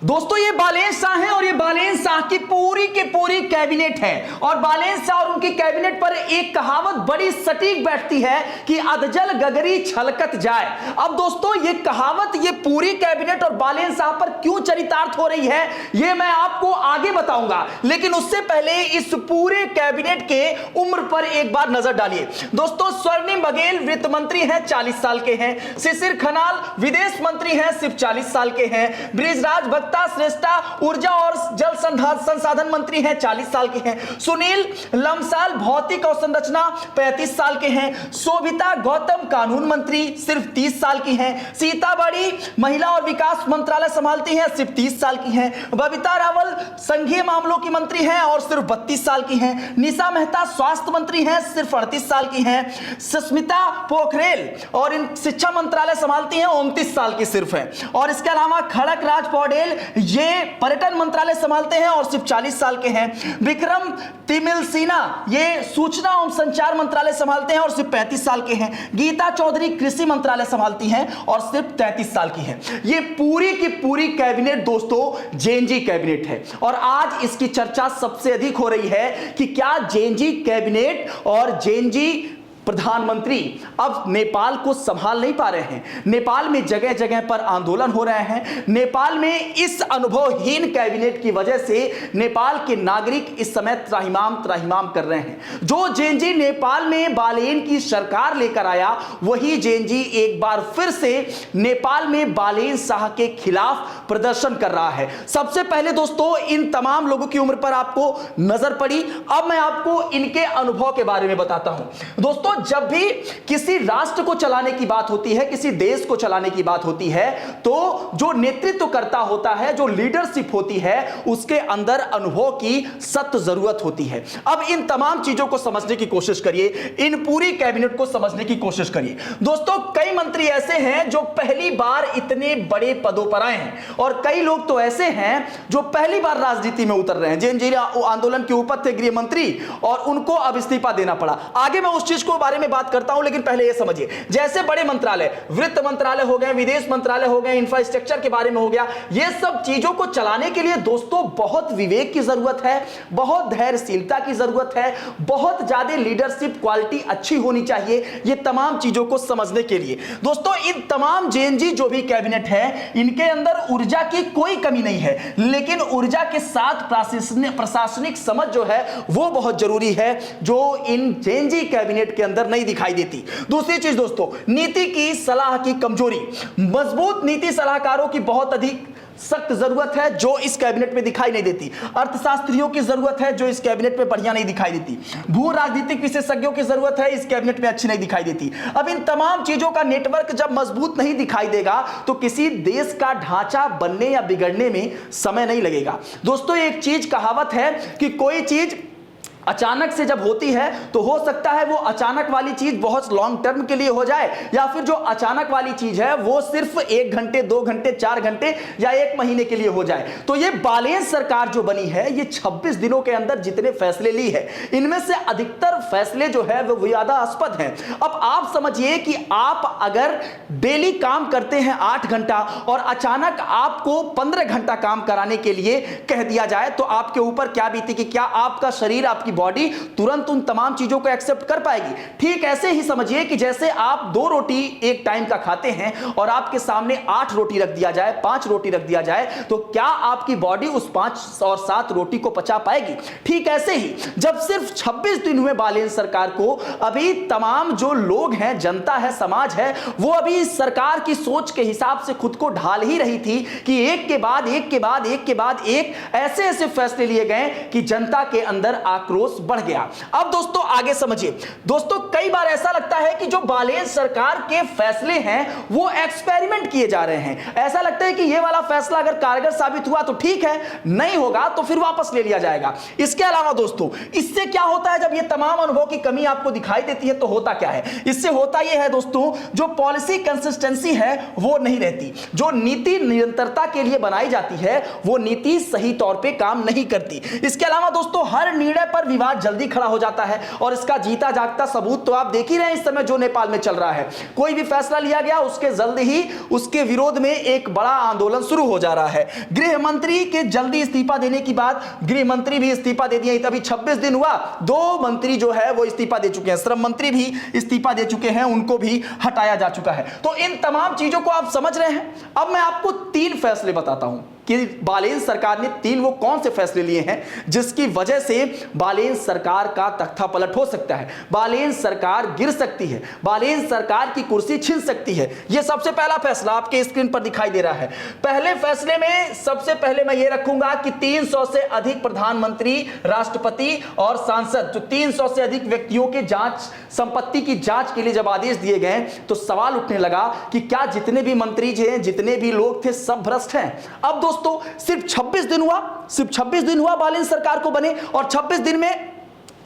दोस्तों ये बालेन शाह हैं और ये बालेन शाह की पूरी कैबिनेट है। और बालेन शाह और उनकी कैबिनेट पर एक कहावत बड़ी सटीक बैठती है कि अधजल गगरी छलकत जाए। अब दोस्तों ये कहावत ये पूरी कैबिनेट और बालेन शाह पर क्यों चरितार्थ हो रही है ये मैं आपको आगे बताऊंगा, लेकिन उससे पहले इस पूरे कैबिनेट के उम्र पर एक बार नजर डालिए। दोस्तों स्वर्णिम बघेल वित्त मंत्री हैं, 40 साल के हैं। शिशिर खनाल विदेश मंत्री हैं, सिर्फ 40 साल के हैं। बृजराज भक्ता श्रेष्ठा ऊर्जा और जल संसाधन मंत्री हैं, 40 साल के हैं। सुनील लमसाल भौतिक और संरचना 35 साल के हैं। शोभिता गौतम कानून मंत्री सिर्फ 30 साल की हैं। सीता बड़ी महिला और विकास मंत्रालय संभालती हैं, सिर्फ 30 साल की हैं। बबीता रावल संघीय मामलों की मंत्री हैं और सिर्फ 32 साल की हैं। निशा मेहता स्वास्थ्य मंत्री हैं, सिर्फ 38 साल की हैं। सुष्मिता पोखरेल और इन शिक्षा मंत्रालय संभालती हैं, 29 साल की सिर्फ है। और इसके अलावा खड़क राज पौडेल ये पर्यटन मंत्रालय संभालते हैं और सिर्फ 40 साल के हैं। विक्रम तिमिल सिन्हा ये सूचना एवं संचार मंत्रालय संभालते हैं और सिर्फ 35 साल के हैं। गीता चौधरी कृषि मंत्रालय संभालती हैं और सिर्फ 33 साल की हैं। ये पूरी की पूरी कैबिनेट दोस्तों जेएनजी कैबिनेट है और आज इसकी चर्चा सबसे अधिक हो रही है कि क्या जेएनजी कैबिनेट और जेएनजी प्रधानमंत्री अब नेपाल को संभाल नहीं पा रहे हैं। नेपाल में जगह जगह पर आंदोलन हो रहे हैं। नेपाल में इस अनुभवहीन कैबिनेट की वजह से नेपाल के नागरिक इस समय त्राहिमाम कर रहे हैं। जो जेएनजी नेपाल में बालेन की सरकार लेकर आया वही जेएनजी एक बार फिर से नेपाल में बालेन शाह के खिलाफ प्रदर्शन कर रहा है। सबसे पहले दोस्तों इन तमाम लोगों की उम्र पर आपको नजर पड़ी, अब मैं आपको इनके अनुभव के बारे में बताता हूं। दोस्तों जब भी किसी राष्ट्र को चलाने की बात होती है, किसी देश को चलाने की बात होती है, तो जो नेतृत्व करता होता है, जो लीडरशिप होती है, उसके अंदर अनुभव की सख्त जरूरत होती है। अब इन तमाम चीजों को समझने की कोशिश करिए, इन पूरी कैबिनेट को समझने की कोशिश करिए। दोस्तों कई मंत्री ऐसे हैं जो पहली बार इतने बड़े पदों पर आए हैं और कई लोग तो ऐसे हैं जो पहली बार राजनीति में उतर रहे हैं। जेएनजी आंदोलन के ऊपर थे गृह मंत्री और उनको अब इस्तीफा देना पड़ा। आगे मैं उस चीज को बारे में बात करता हूं, लेकिन पहले यह समझिए, जैसे बड़े मंत्रालय वित्त मंत्रालय हो गए, विदेश मंत्रालय हो गए, इंफ्रास्ट्रक्चर के बारे में हो गया, ये सब चीजों को चलाने के लिए दोस्तों बहुत विवेक की जरूरत है, बहुत धैर्यशीलता की जरूरत है, बहुत ज्यादा लीडरशिप क्वालिटी अच्छी होनी चाहिए ये तमाम चीजों को समझने के लिए। दोस्तों इन तमाम जेएनजी जो भी कैबिनेट है इनके अंदर ऊर्जा की कोई कमी नहीं है, लेकिन ऊर्जा के साथ प्रशासनिक समझ जो है वो बहुत जरूरी है, जो इन जेएनजी कैबिनेट के अंदर नहीं दिखाई देती। दूसरी चीज दोस्तों नीति की सलाह की कमजोरी। मजबूत नीति सलाहकारों की बहुत अधिक सख्त जरूरत है जो इस कैबिनेट में दिखाई नहीं देती। अर्थशास्त्रियों की जरूरत है जो इस कैबिनेट में बढ़िया नहीं दिखाई देती। भू राजनीतिक विशेषज्ञों की जरूरत है, इस कैबिनेट में अच्छी नहीं दिखाई देती। अब इन तमाम चीजों का नेटवर्क जब मजबूत नहीं दिखाई देगा तो किसी देश का ढांचा बनने या बिगड़ने में समय नहीं लगेगा। दोस्तों एक चीज कहावत है कि कोई चीज अचानक से जब होती है तो हो सकता है वो अचानक वाली चीज बहुत लॉन्ग टर्म के लिए हो जाए, या फिर जो अचानक वाली चीज है वो सिर्फ 1 घंटे 2 घंटे 4 घंटे या 1 महीने के लिए हो जाए। तो ये बालेन सरकार जो बनी है ये 26 दिनों के अंदर जितने फैसले ली है इनमें से अधिकतर फैसले जो है वो विवादास्पद हैं। अब आप समझिए कि आप अगर डेली काम करते हैं 8 घंटा और अचानक आपको 15 घंटा काम कराने के लिए कह दिया जाए तो आपके ऊपर क्या बीती कि क्या आपका शरीर आपकी बॉडी तुरंत उन तमाम चीजों को एक्सेप्ट कर पाएगी। ठीक ऐसे ही समझिए कि जैसे आप 2 रोटी एक टाइम का खाते हैं और आपके सामने 8 रोटी रख दिया जाए, 5 रोटी रख दिया जाए, तो क्या आपकी बॉडी उस 5 और 7 रोटी को पचा पाएगी? ठीक ऐसे ही जब सिर्फ 26 दिन हुए बालेन सरकार को, अभी तमाम जो लोग हैं, जनता है, समाज है, वो अभी सरकार की सोच के हिसाब से खुद को ढाल ही रही थी कि एक के बाद एक के बाद एक के बाद एक ऐसे ऐसे फैसले लिए गए कि जनता के अंदर आक्रोश बढ़ गया। अब दोस्तों आगे समझिए। दोस्तों कई बार ऐसा लगता है कि जो बालेन सरकार के फैसले हैं वो एक्सपेरिमेंट किए जा रहे हैं। ऐसा लगता है कि ये वाला फैसला अगर कारगर साबित हुआ तो ठीक है, नहीं होगा तो फिर वापस ले लिया जाएगा। इसके अलावा दोस्तों इससे क्या होता है जब ये तमाम अनुभव की कमी आपको दिखाई देती है तो होता क्या है? इससे होता यह है दोस्तों जो पॉलिसी कंसिस्टेंसी है वो नहीं रहती। जो नीति निरंतरता के लिए बनाई जाती है वो नीति सही तौर पे काम नहीं करती। इसके अलावा दोस्तों हर निर्णय पर विवाद जल्दी खड़ा हो जाता है और इसका जीता जागता सबूत तो आप देख ही रहे हैं इस समय जो नेपाल में चल रहा है। कोई भी फैसला लिया गया उसके जल्द ही उसके विरोध में एक बड़ा आंदोलन शुरू हो जा रहा है। गृह मंत्री के जल्दी इस्तीफा देने की बात, गृह मंत्री भी इस्तीफा दे दिए। अभी 26 दिन हुआ, 2 मंत्री जो है वो इस्तीफा दे चुके हैं, श्रम मंत्री भी इस्तीफा दे चुके हैं, उनको भी हटाया जा चुका है। तो इन तमाम चीजों को आप समझ रहे हैं। अब मैं आपको 3 फैसले बताता हूं कि बालेन सरकार ने 3 वो कौन से फैसले लिए हैं जिसकी वजह से बालेन सरकार का तख्ता पलट हो सकता है, बालेन सरकार गिर सकती है, बालेन सरकार की कुर्सी छिन सकती है। यह सबसे पहला फैसला आपके स्क्रीन पर दिखाई दे रहा है। पहले फैसले में सबसे पहले मैं ये रखूंगा कि 300 से अधिक प्रधानमंत्री, राष्ट्रपति और सांसद, जो 300 से अधिक व्यक्तियों के जांच, संपत्ति की जांच के लिए जब आदेश दिए गए तो सवाल उठने लगा कि क्या जितने भी मंत्री थे, जितने भी लोग थे, सब भ्रष्ट हैं। अब दोस्तों सिर्फ 26 दिन हुआ बालेन सरकार को बने और 26 दिन में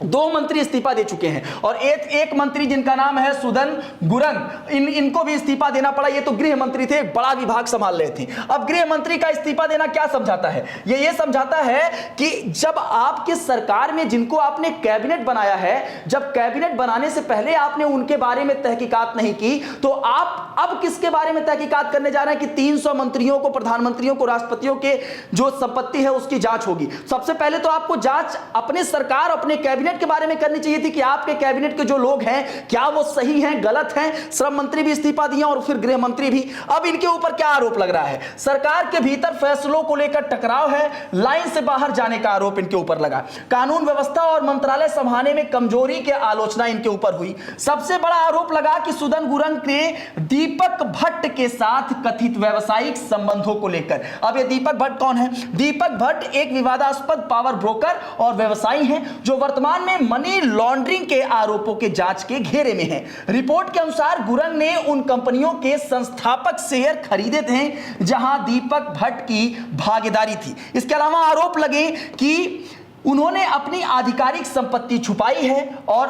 2 मंत्री इस्तीफा दे चुके हैं और एक मंत्री जिनका नाम है सुदन गुरंग, इनको भी इस्तीफा देना पड़ा। ये तो गृह मंत्री थे, एक बड़ा विभाग संभाल रहे थे। अब गृह मंत्री का इस्तीफा देना क्या समझाता है? ये समझाता है कि जब आपके सरकार में जिनको आपने कैबिनेट बनाया है, जब कैबिनेट बनाने से पहले आपने उनके बारे में तहकीकात नहीं की, तो आप अब किसके बारे में तहकीकात करने जा रहे हैं कि 300 मंत्रियों को, प्रधानमंत्रियों को, राष्ट्रपतियों के जो संपत्ति है उसकी जांच होगी। सबसे पहले तो आपको जांच अपने सरकार, अपने कैबिनेट के बारे में करनी चाहिए थी कि आपके कैबिनेट के जो लोग हैं क्या वो सही हैं, गलत हैं। श्रम मंत्री भी इस्तीफा दिया और फिर गृह मंत्री भी। अब इनके ऊपर क्या आरोप लग रहा है? सरकार के भीतर फैसलों को लेकर टकराव है, लाइन से बाहर जाने का आरोप इनके ऊपर लगा, कानून व्यवस्था और मंत्रालय संभालने में कमजोरी की आलोचना इनके ऊपर हुई। सबसे बड़ा आरोप लगा कि सुदन गुरंग ने दीपक भट्ट के साथ कथित व्यावसायिक संबंधों को लेकर। अब ये दीपक भट्ट कौन है? दीपक भट्ट एक विवादास्पद पावर ब्रोकर और व्यवसायी हैं जो वर्तमान में मनी लॉन्ड्रिंग के आरोपों के जांच के घेरे में है। रिपोर्ट के अनुसार गुरंग ने उन कंपनियों के संस्थापक शेयर खरीदे थे जहां दीपक भट्ट की भागीदारी थी। इसके अलावा आरोप लगे कि उन्होंने अपनी आधिकारिक संपत्ति छुपाई है और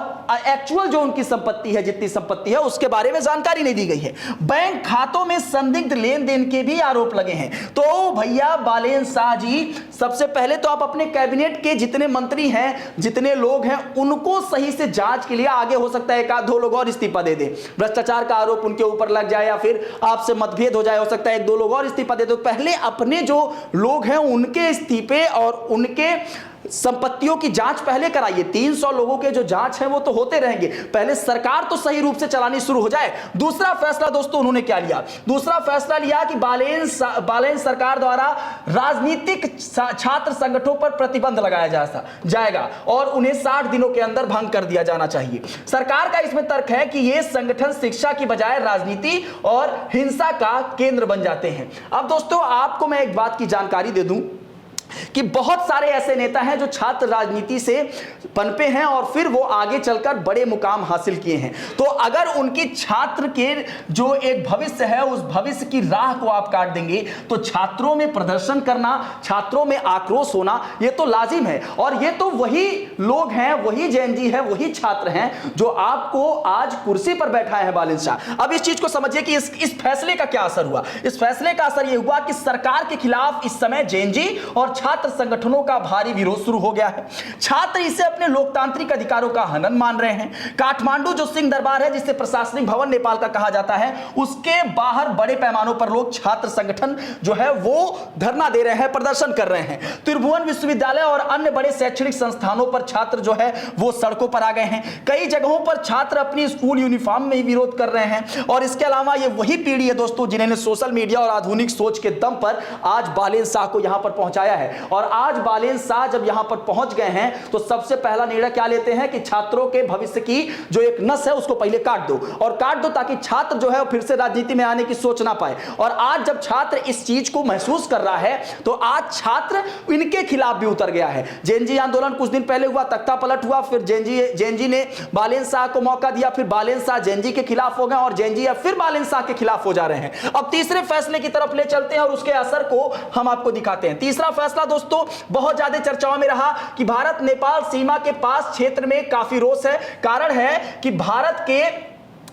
एक्चुअल जो उनकी संपत्ति है, जितनी संपत्ति है, उसके बारे में जानकारी नहीं दी गई है। बैंक खातों में संदिग्ध लेन देन के भी आरोप लगे हैं। तो भैया बालेन शाह जी, सबसे पहले तो आप अपने कैबिनेट के जितने मंत्री हैं, जितने लोग हैं, उनको सही से जांच के लिए, आगे हो सकता है 1-2 लोग और इस्तीफा दे दे, भ्रष्टाचार का आरोप उनके ऊपर लग जाए या फिर आपसे मतभेद हो जाए, हो सकता है 1-2 लोग और इस्तीफा दे दो। पहले अपने जो लोग हैं उनके इस्तीफे और उनके संपत्तियों की जांच पहले कराइए। 300 लोगों के जो जांच है वो तो होते रहेंगे, पहले सरकार तो सही रूप से चलानी शुरू हो जाए। दूसरा फैसला दोस्तों उन्होंने क्या लिया? दूसरा फैसला लिया कि बालेन सरकार द्वारा राजनीतिक छात्र संगठनों पर प्रतिबंध लगाया जाएगा और उन्हें 60 दिनों के अंदर भंग कर दिया जाना चाहिए। सरकार का इसमें तर्क है कि ये संगठन शिक्षा की बजाय राजनीति और हिंसा का केंद्र बन जाते हैं। अब दोस्तों आपको मैं एक बात की जानकारी दे दूं कि बहुत सारे ऐसे नेता हैं जो छात्र राजनीति से पनपे हैं और फिर वो आगे चलकर बड़े मुकाम हासिल किए हैं। तो अगर उनकी छात्र के जो एक भविष्य है, उस भविष्य की राह को आप काट देंगे तो छात्रों में प्रदर्शन करना, छात्रों में आक्रोश होना, ये तो लाजिम है। और ये तो वही लोग हैं, वही जेन जी है, वही छात्र हैं जो आपको आज कुर्सी पर बैठाए हैं बालेन शाह। अब इस चीज को समझिए कि इस फैसले का क्या असर हुआ। इस फैसले का असर यह हुआ कि सरकार के खिलाफ इस समय जेन जी और छात्र संगठनों का भारी विरोध शुरू हो गया है। छात्र इसे अपने लोकतांत्रिक अधिकारों का हनन मान रहे हैं। काठमांडू जो सिंह दरबार है, जिसे प्रशासनिक भवन नेपाल का कहा जाता है, उसके बाहर बड़े पैमानों पर लोग, छात्र संगठन जो है वो धरना दे रहे हैं, प्रदर्शन कर रहे हैं। त्रिभुवन विश्वविद्यालय और अन्य बड़े शैक्षणिक संस्थानों पर छात्र जो है वो सड़कों पर आ गए हैं। कई जगहों पर छात्र अपनी स्कूल यूनिफॉर्म में ही विरोध कर रहे हैं। और इसके अलावा ये वही पीढ़ी है दोस्तों जिन्होंने सोशल मीडिया और आधुनिक सोच के दम पर आज बालेन शाह को यहां पर पहुंचाया है। और आज बालेन शाह जब यहां पर पहुंच गए हैं तो सबसे पहला निर्णय क्या लेते हैं कि छात्रों के भविष्य की जो एक नस है उसको पहले काट दो, और काट दो ताकि छात्र जो है फिर से राजनीति में आने की सोच ना पाए। और आज जब छात्र इस चीज को महसूस कर रहा है तो आज छात्र इनके खिलाफ भी उतर गया है। जेएनजी आंदोलन कुछ दिन पहले हुआ, तख्ता पलट हुआ, फिर जेएनजी ने बालेन शाह को मौका दिया, फिर बालेन शाह जेएनजी के खिलाफ हो गए और जेएनजी फिर बालेन शाह के खिलाफ हो जा रहे हैं। अब तीसरे फैसले की तरफ ले चलते हैं और उसके असर को हम आपको दिखाते हैं। तीसरा फैसला दोस्तों बहुत ज्यादा चर्चाओं में रहा कि भारत नेपाल सीमा के पास क्षेत्र में काफी रोष है। कारण है कि भारत के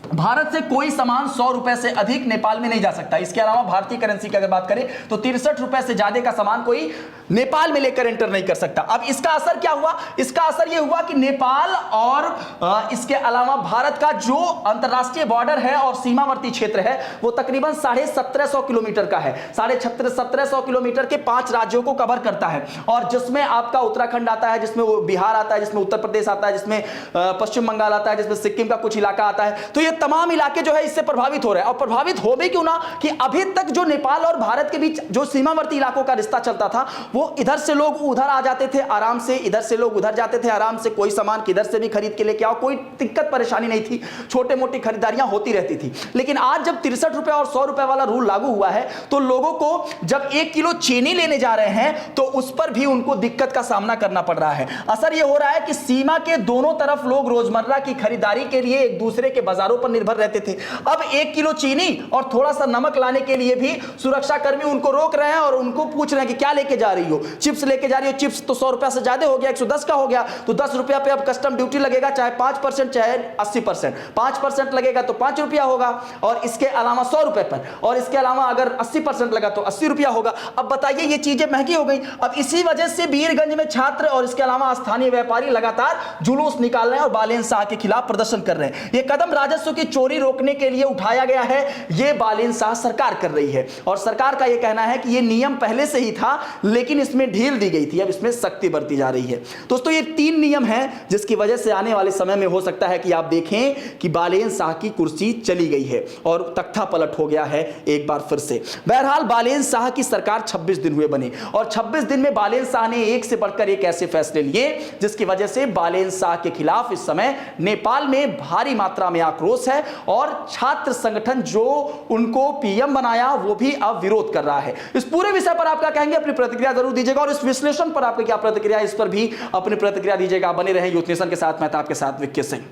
भारत से कोई सामान 100 रुपए से अधिक नेपाल में नहीं जा सकता। इसके अलावा भारतीय करेंसी की अगर बात करें तो 63 रुपए से ज्यादा का सामान कोई नेपाल में लेकर एंटर नहीं कर सकता। अब इसका असर क्या हुआ? इसका असर यह हुआ कि नेपाल और इसके अलावा भारत का जो अंतरराष्ट्रीय बॉर्डर है और सीमावर्ती क्षेत्र है वो तकरीबन 1750 किलोमीटर का है। 1750 किलोमीटर के 5 राज्यों को कवर करता है, और जिसमें आपका उत्तराखंड आता है, जिसमें वो बिहार आता है, जिसमें उत्तर प्रदेश आता है, जिसमें पश्चिम बंगाल आता है, जिसमें सिक्किम का कुछ इलाका आता है। तो ये तमाम इलाके जो है इससे प्रभावित हो रहे हैं। और प्रभावित हो भी क्यों ना, कि अभी तक जो नेपाल और भारत के बीच जो सीमावर्ती इलाकों का रिश्ता चलता था वो इधर से लोग उधर आ जाते थे आराम से, इधर से लोग उधर जाते थे आराम से, कोई सामान किधर से भी खरीद के लेके आओ, कोई दिक्कत परेशानी नहीं थी, छोटे मोटी खरीदारियां होती रहती थी। लेकिन आज जब 63 रुपए और 100 रुपए वाला रूल लागू हुआ है तो लोगों को जब 1 किलो चीनी लेने जा रहे हैं तो उस पर भी उनको दिक्कत का सामना करना पड़ रहा है। असर यह हो रहा है कि सीमा के दोनों तरफ लोग रोजमर्रा की खरीदारी के लिए एक दूसरे के बाजारों पर निर्भर रहते थे। अब 1 किलो चीनी और थोड़ा सा नमक लाने के लिए भी सुरक्षा कर्मी उनको रोक रहे हैं और उनको पूछ रहे हैं कि क्या लेके जा रही हो? चिप्स लेके जा रही हो, चिप्स तो 100 रुपया से ज्यादा हो गया, 110 का हो गया, तो 10 रुपया पे अब कस्टम ड्यूटी लगेगा, चाहे 5% चाहे 80%। 5% लगेगा तो 5 रुपया होगा, और इसके अलावा 100 रुपए पर, और इसके अलावा अगर 80% लगा तो 80 रुपया होगा। अब बताइए ये चीजें महंगी हो गई। अब इसी वजह से वीरगंज में छात्र और इसके अलावा स्थानीय व्यापारी लगातार जुलूस निकाल रहे हैं और बालेन शाह के खिलाफ प्रदर्शन कर रहे हैं। यह कदम राजस्व की चोरी रोकने के लिए उठाया गया है, यह बालेन शाह सरकार कर रही है। और सरकार का यह कहना है कि यह नियम पहले से ही था लेकिन इसमें ढील दी गई थी, अब इसमें सख्ती बरती जा रही है। दोस्तों ये 3 नियम हैं जिसकी वजह से आने वाले समय में हो सकता है कि आप देखें कि बालेन शाह की कुर्सी चली गई है और तख्ता पलट हो गया है एक बार फिर से। बहरहाल बालेन शाह की सरकार 26 दिन हुए बने, और 26 दिन में बालेन शाह ने एक से बढ़कर एक ऐसे फैसले लिए जिसकी वजह से बालेन शाह के खिलाफ इस समय नेपाल में भारी मात्रा में आक्रोश है, और छात्र संगठन जो उनको पीएम बनाया वो भी अब विरोध कर रहा है। इस पूरे विषय पर आप क्या कहेंगे? अपनी प्रतिक्रिया जरूर दीजिएगा, और इस विश्लेषण पर आपकी क्या प्रतिक्रिया, इस पर भी अपनी प्रतिक्रिया दीजिएगा। बने रहें यूथ नेशन के साथ, मैं था आपके साथ विक्की सिंह।